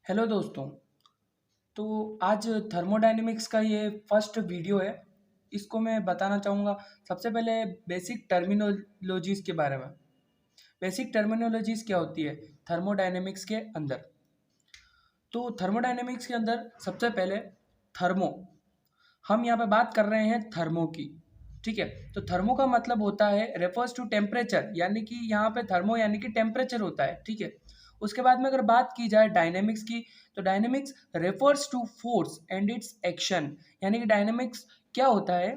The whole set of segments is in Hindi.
हेलो दोस्तों। तो आज थर्मोडायनेमिक्स का ये फर्स्ट वीडियो है। इसको मैं बताना चाहूँगा सबसे पहले बेसिक टर्मिनोलॉजीज़ के बारे में। बेसिक टर्मिनोलॉजीज़ क्या होती है थर्मोडायनेमिक्स के अंदर। तो थर्मोडायनेमिक्स के अंदर सबसे पहले थर्मो, हम यहाँ पे बात कर रहे हैं थर्मो की। ठीक है, तो थर्मो का मतलब होता है रेफर्स टू टेम्परेचर, यानी कि यहाँ पे थर्मो यानी कि टेम्परेचर होता है। ठीक है, उसके बाद में अगर बात की जाए डायनेमिक्स की, तो dynamics refers to force and its action. यानी कि डायनेमिक्स क्या होता है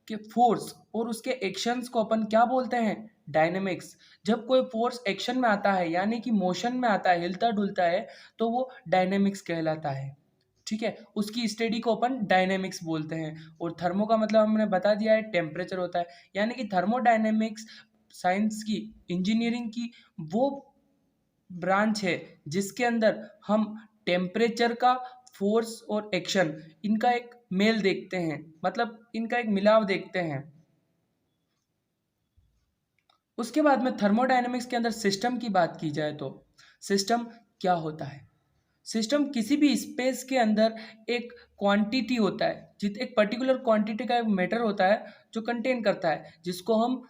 कि फोर्स और उसके एक्शंस को अपन क्या बोलते हैं, डायनेमिक्स। जब कोई फोर्स एक्शन में आता है यानी कि मोशन में आता है, हिलता डुलता है, तो वो डायनेमिक्स कहलाता है। ठीक है, उसकी स्टडी को अपन डायनेमिक्स बोलते हैं। और थर्मो का मतलब हमने बता दिया है, टेम्परेचर होता है। यानी कि थर्मोडायनेमिक्स साइंस की, इंजीनियरिंग की वो ब्रांच है जिसके अंदर हम टेम्परेचर का, फोर्स और एक्शन, इनका एक मेल देखते हैं, मतलब इनका एक मिलाव देखते हैं। उसके बाद में थर्मोडायनेमिक्स के अंदर सिस्टम की बात की जाए तो सिस्टम क्या होता है। सिस्टम किसी भी स्पेस के अंदर एक क्वांटिटी होता है, जित एक पर्टिकुलर क्वांटिटी का एक मैटर होता है जो कंटेन करता है, जिसको हम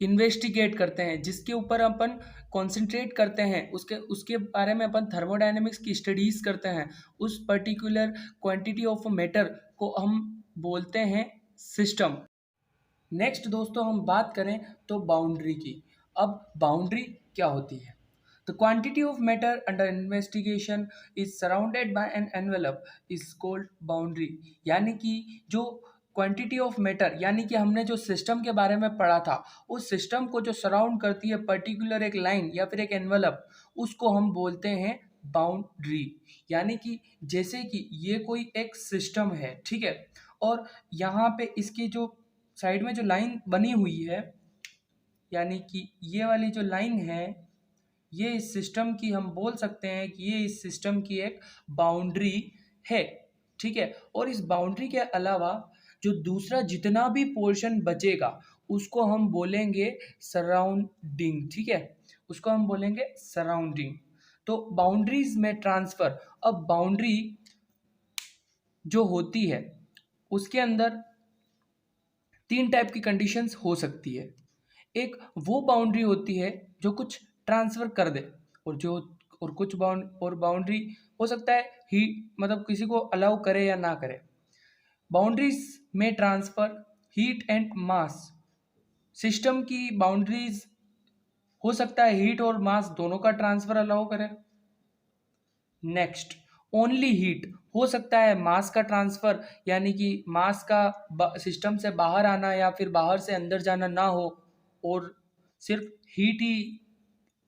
इन्वेस्टिगेट करते हैं, जिसके ऊपर अपन कॉन्सेंट्रेट करते हैं, उसके उसके बारे में अपन थर्मोडायनेमिक्स की स्टडीज करते हैं। उस पर्टिकुलर क्वांटिटी ऑफ मैटर को हम बोलते हैं सिस्टम। नेक्स्ट दोस्तों हम बात करें तो बाउंड्री की। अब बाउंड्री क्या होती है। The quantity of matter under investigation is surrounded by an envelope is called boundary. यानी कि जो क्वांटिटी ऑफ मैटर, यानी कि हमने जो सिस्टम के बारे में पढ़ा था, उस सिस्टम को जो सराउंड करती है पर्टिकुलर एक लाइन या फिर एक एनवेलप, उसको हम बोलते हैं बाउंड्री। यानी कि जैसे कि ये कोई एक सिस्टम है, ठीक है, और यहाँ पे इसकी जो साइड में जो लाइन बनी हुई है, यानी कि ये वाली जो लाइन है, ये इस सिस्टम की, हम बोल सकते हैं कि ये इस सिस्टम की एक बाउंड्री है। ठीक है, और इस बाउंड्री के अलावा जो दूसरा जितना भी पोर्शन बचेगा उसको हम बोलेंगे सराउंडिंग। ठीक है, उसको हम बोलेंगे सराउंडिंग। तो बाउंड्रीज में ट्रांसफर। अब बाउंड्री जो होती है उसके अंदर तीन टाइप की कंडीशंस हो सकती है। एक वो बाउंड्री होती है जो कुछ ट्रांसफर कर दे, और जो और कुछ बाउंड्री हो सकता है ही, मतलब किसी को अलाउ करे या ना करे। बाउंड्रीज में transfer heat and mass. System की बाउंड्रीज हो सकता है हीट और मास दोनों का ट्रांसफर अलाउ करे। Next, only heat. हो सकता है मास का ट्रांसफर, यानी कि मास का सिस्टम से बाहर आना या फिर बाहर से अंदर जाना ना हो, और सिर्फ हीट ही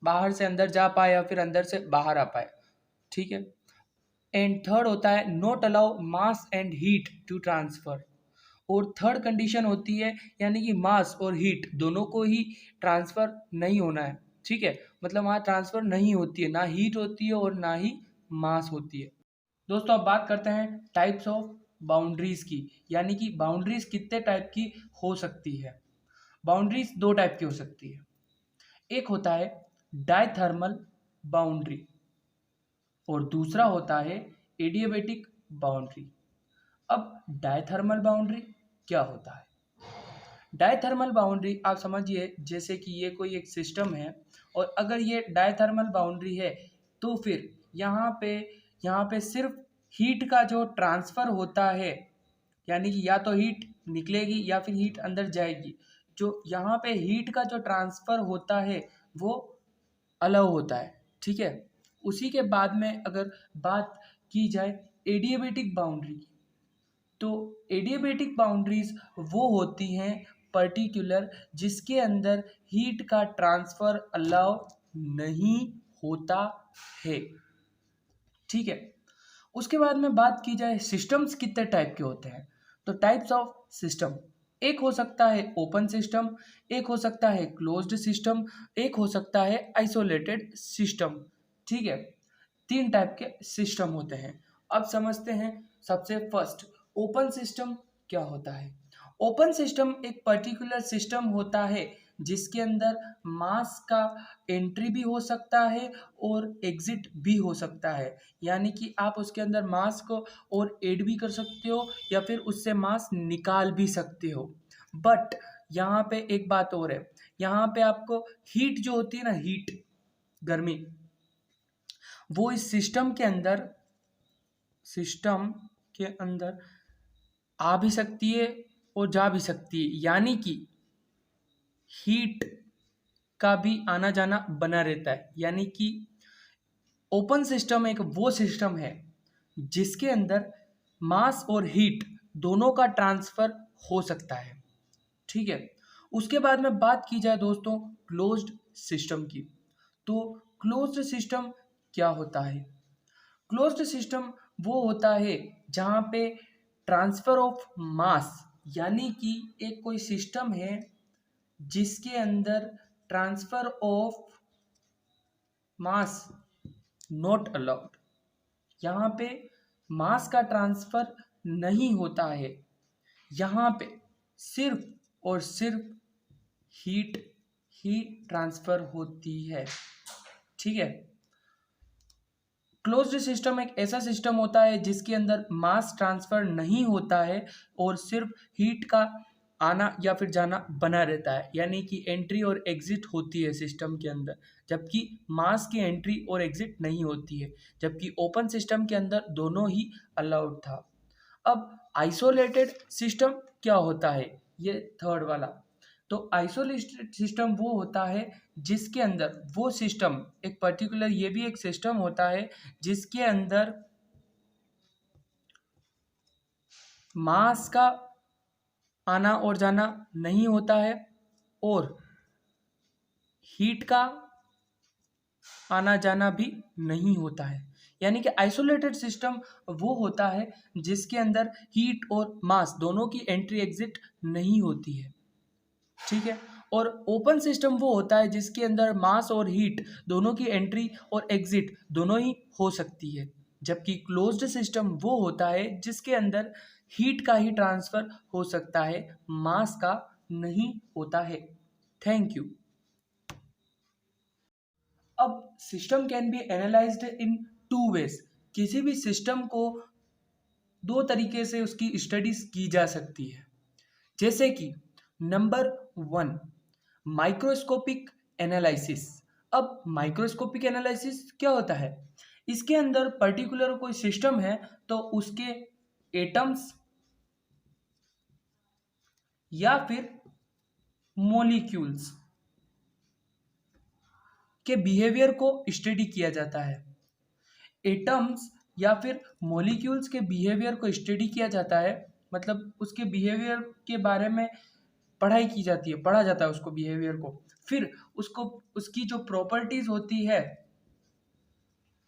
बाहर से अंदर जा पाए या फिर अंदर से बाहर आ पाए। ठीक है, एंड थर्ड होता है not allow mass and heat to transfer. और थर्ड कंडीशन होती है, यानी कि मास और हीट दोनों को ही ट्रांसफर नहीं होना है। ठीक है, मतलब वहाँ ट्रांसफर नहीं होती है, ना हीट होती है और ना ही मास होती है। दोस्तों अब बात करते हैं टाइप्स ऑफ बाउंड्रीज की, यानी कि बाउंड्रीज कितने टाइप की हो सकती है। बाउंड्रीज दो टाइप की हो सकती है। एक होता है डायथर्मल बाउंड्री और दूसरा होता है एडियाबेटिक बाउंड्री। अब डायथर्मल बाउंड्री क्या होता है। डायथर्मल बाउंड्री आप समझिए जैसे कि ये कोई एक सिस्टम है, और अगर ये डायथर्मल बाउंड्री है तो फिर यहाँ पे सिर्फ हीट का जो ट्रांसफ़र होता है, यानी कि या तो हीट निकलेगी या फिर हीट अंदर जाएगी। जो यहाँ पे हीट का जो ट्रांसफ़र होता है वो अलाउ होता है। ठीक है, उसी के बाद में अगर बात की जाए एडियाबेटिक बाउंड्री की, तो एडियाबेटिक बाउंड्रीज वो होती हैं पर्टिकुलर जिसके अंदर हीट का ट्रांसफ़र अलाउ नहीं होता है। ठीक है, उसके बाद में बात की जाए सिस्टम्स कितने टाइप के होते हैं, तो टाइप्स ऑफ सिस्टम, एक हो सकता है ओपन सिस्टम, एक हो सकता है क्लोज्ड सिस्टम, एक हो सकता है आइसोलेटेड सिस्टम। ठीक है, तीन टाइप के सिस्टम होते हैं। अब समझते हैं सबसे फर्स्ट ओपन सिस्टम क्या होता है। ओपन सिस्टम एक पर्टिकुलर सिस्टम होता है जिसके अंदर मास का एंट्री भी हो सकता है और एग्जिट भी हो सकता है, यानी कि आप उसके अंदर मास को और ऐड भी कर सकते हो या फिर उससे मास निकाल भी सकते हो। बट यहाँ पे एक बात और है, यहाँ पे आपको हीट जो होती है ना, हीट, गर्मी, वो इस सिस्टम के अंदर आ भी सकती है और जा भी सकती है, यानी कि हीट का भी आना जाना बना रहता है। यानी कि ओपन सिस्टम एक वो सिस्टम है जिसके अंदर मास और हीट दोनों का ट्रांसफर हो सकता है। ठीक है। उसके बाद में बात की जाए दोस्तों क्लोज्ड सिस्टम की, तो क्लोज्ड सिस्टम क्या होता है? क्लोज्ड सिस्टम वो होता है जहाँ पे ट्रांसफर ऑफ मास, यानी कि एक कोई सिस्टम है जिसके अंदर transfer of mass not allowed, यहाँ पे मास का ट्रांसफर नहीं होता है, यहाँ पे सिर्फ और सिर्फ हीट ही ट्रांसफर होती है। ठीक है। क्लोज्ड सिस्टम एक ऐसा सिस्टम होता है जिसके अंदर मास ट्रांसफर नहीं होता है और सिर्फ हीट का आना या फिर जाना बना रहता है, यानी कि एंट्री और एग्जिट होती है सिस्टम के अंदर, जबकि मास की एंट्री और एग्जिट नहीं होती है, जबकि ओपन सिस्टम के अंदर दोनों ही अलाउड था। अब आइसोलेटेड सिस्टम क्या होता है, ये थर्ड वाला। तो आइसोलेटेड सिस्टम वो होता है जिसके अंदर वो सिस्टम एक पर्टिकुलर, ये भी एक सिस्टम होता है जिसके अंदर मास का आना और जाना नहीं होता है और हीट का आना जाना भी नहीं होता है। यानी कि आइसोलेटेड सिस्टम वो होता है जिसके अंदर हीट और मास दोनों की एंट्री एग्जिट नहीं होती है। ठीक है। और ओपन सिस्टम वो होता है जिसके अंदर मास और हीट दोनों की एंट्री और एग्जिट दोनों ही हो सकती है, जबकि क्लोज्ड सिस्टम वो होता है जिसके अंदर हीट का ही ट्रांसफर हो सकता है, मास का नहीं होता है। Thank you. अब system can be analysed in two ways. किसी भी सिस्टम को दो तरीके से उसकी स्टडीज की जा सकती है, जैसे कि नंबर 1, माइक्रोस्कोपिक एनालिसिस। अब माइक्रोस्कोपिक एनालिसिस क्या होता है? इसके अंदर पर्टिकुलर कोई सिस्टम है तो उसके एटम्स या फिर मॉलिक्यूल्स के बिहेवियर को स्टडी किया जाता है। एटम्स या फिर मॉलिक्यूल्स के बिहेवियर को स्टडी किया जाता है, मतलब उसके बिहेवियर के बारे में पढ़ाई की जाती है, पढ़ा जाता है उसको, बिहेवियर को। फिर उसको उसकी जो प्रॉपर्टीज होती है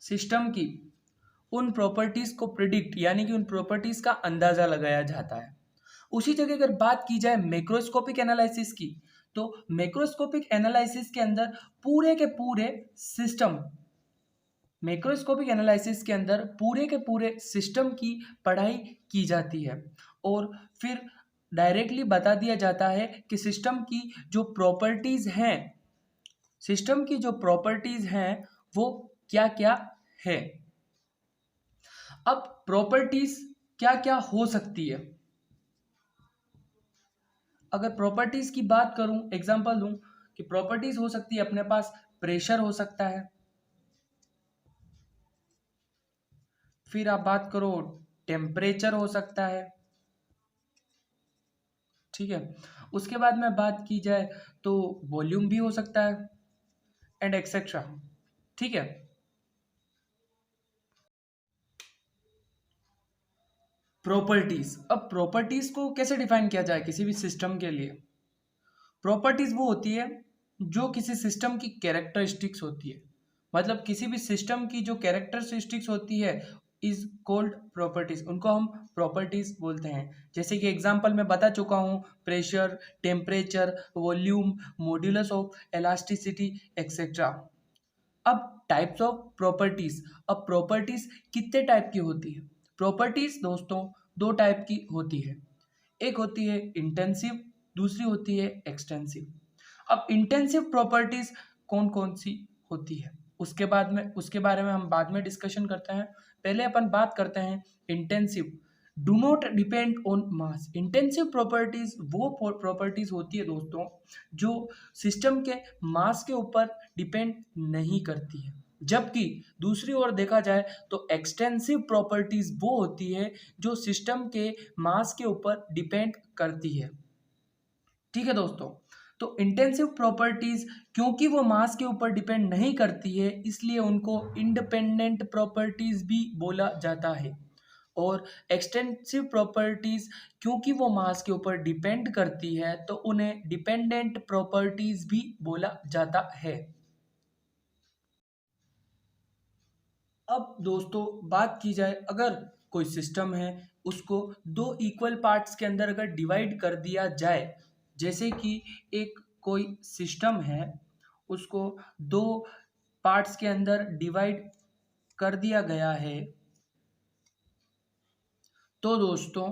सिस्टम की, उन प्रॉपर्टीज को प्रिडिक्ट, यानी कि उन प्रॉपर्टीज का अंदाजा लगाया जाता है। उसी जगह अगर बात की जाए मैक्रोस्कोपिक एनालिसिस की, तो मैक्रोस्कोपिक एनालिसिस के अंदर पूरे के पूरे सिस्टम, मैक्रोस्कोपिक एनालिसिस के अंदर पूरे के पूरे सिस्टम की पढ़ाई की जाती है और फिर डायरेक्टली बता दिया जाता है कि सिस्टम की जो प्रॉपर्टीज हैं, सिस्टम की जो प्रॉपर्टीज हैं वो क्या क्या है। अब प्रॉपर्टीज क्या क्या हो सकती है? अगर प्रॉपर्टीज की बात करूं, एग्जांपल दूं, कि प्रॉपर्टीज हो सकती है अपने पास, प्रेशर हो सकता है, फिर आप बात करो टेम्परेचर हो सकता है। ठीक है। उसके बाद में बात की जाए तो वॉल्यूम भी हो सकता है एंड एक्सेट्रा। ठीक है। प्रॉपर्टीज, अब प्रॉपर्टीज को कैसे डिफाइन किया जाए किसी भी सिस्टम के लिए? प्रॉपर्टीज वो होती है जो किसी सिस्टम की कैरेक्टरिस्टिक्स होती है, मतलब किसी भी सिस्टम की जो कैरेक्टरिस्टिक्स होती है इज कॉल्ड प्रॉपर्टीज, उनको हम प्रॉपर्टीज बोलते हैं। जैसे कि एग्जांपल मैं बता चुका हूँ, pressure, temperature, volume, modulus of elasticity etcetera. अब टाइप्स ऑफ प्रॉपर्टीज, अब प्रॉपर्टीज कितने टाइप की होती है? प्रॉपर्टीज दोस्तों दो टाइप की होती है, एक होती है इंटेंसिव, दूसरी होती है एक्सटेंसिव। अब इंटेंसिव प्रॉपर्टीज कौन कौन सी होती है उसके बारे में हम बाद में डिस्कशन करते हैं। पहले अपन बात करते हैं intensive. Do not depend on mass. Intensive properties वो प्रॉपर्टीज होती है दोस्तों जो सिस्टम के मास के ऊपर डिपेंड नहीं करती है, जबकि दूसरी ओर देखा जाए तो एक्सटेंसिव प्रॉपर्टीज वो होती है जो सिस्टम के मास के ऊपर डिपेंड करती है। ठीक है दोस्तों, तो इंटेंसिव प्रॉपर्टीज क्योंकि वो मास के ऊपर डिपेंड नहीं करती है इसलिए उनको इंडिपेंडेंट प्रॉपर्टीज भी बोला जाता है। और एक्सटेंसिव प्रॉपर्टीज क्योंकि वो मास के ऊपर डिपेंड करती है तो उन्हें डिपेंडेंट प्रॉपर्टीज भी बोला जाता है। अब दोस्तों बात की जाए, अगर कोई सिस्टम है उसको दो इक्वल पार्ट्स के अंदर अगर डिवाइड कर दिया जाए, जैसे कि एक कोई सिस्टम है उसको दो पार्ट्स के अंदर डिवाइड कर दिया गया है, तो दोस्तों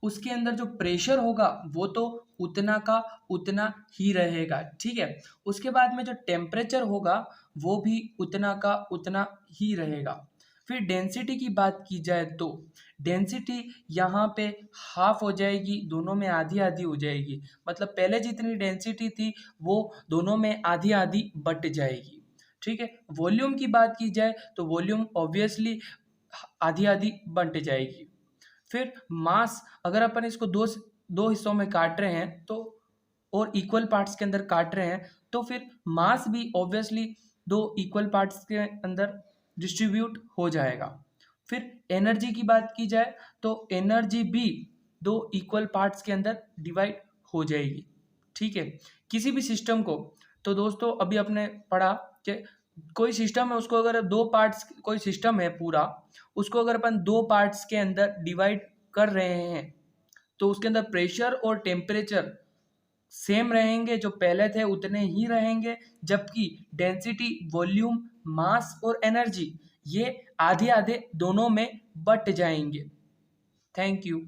उसके अंदर जो प्रेशर होगा वो तो उतना का उतना ही रहेगा। ठीक है, उसके बाद में जो टेम्परेचर होगा वो भी उतना का उतना ही रहेगा। फिर डेंसिटी की बात की जाए तो डेंसिटी यहाँ पे हाफ हो जाएगी, दोनों में आधी आधी हो जाएगी। मतलब पहले जितनी डेंसिटी थी वो दोनों में आधी आधी बट जाएगी। ठीक है, वॉल्यूम की बात की जाए तो वॉल्यूम ऑब्वियसली आधी आधी बंट जाएगी। फिर मास, अगर अपन इसको दो दो हिस्सों में काट रहे हैं तो और इक्वल पार्ट्स के अंदर काट रहे हैं तो फिर मास भी ऑब्वियसली दो इक्वल पार्ट्स के अंदर डिस्ट्रीब्यूट हो जाएगा। फिर एनर्जी की बात की जाए तो एनर्जी भी दो इक्वल पार्ट्स के अंदर डिवाइड हो जाएगी। ठीक है, किसी भी सिस्टम को, तो दोस्तों अभी अपने पढ़ा कि कोई सिस्टम है उसको अगर दो पार्ट्स, कोई सिस्टम है पूरा, उसको अगर अपन दो पार्ट्स के अंदर डिवाइड कर रहे हैं तो उसके अंदर प्रेशर और टेम्परेचर सेम रहेंगे, जो पहले थे उतने ही रहेंगे, जबकि डेंसिटी, वॉल्यूम, मास और एनर्जी ये आधे आधे दोनों में बट जाएंगे। Thank you.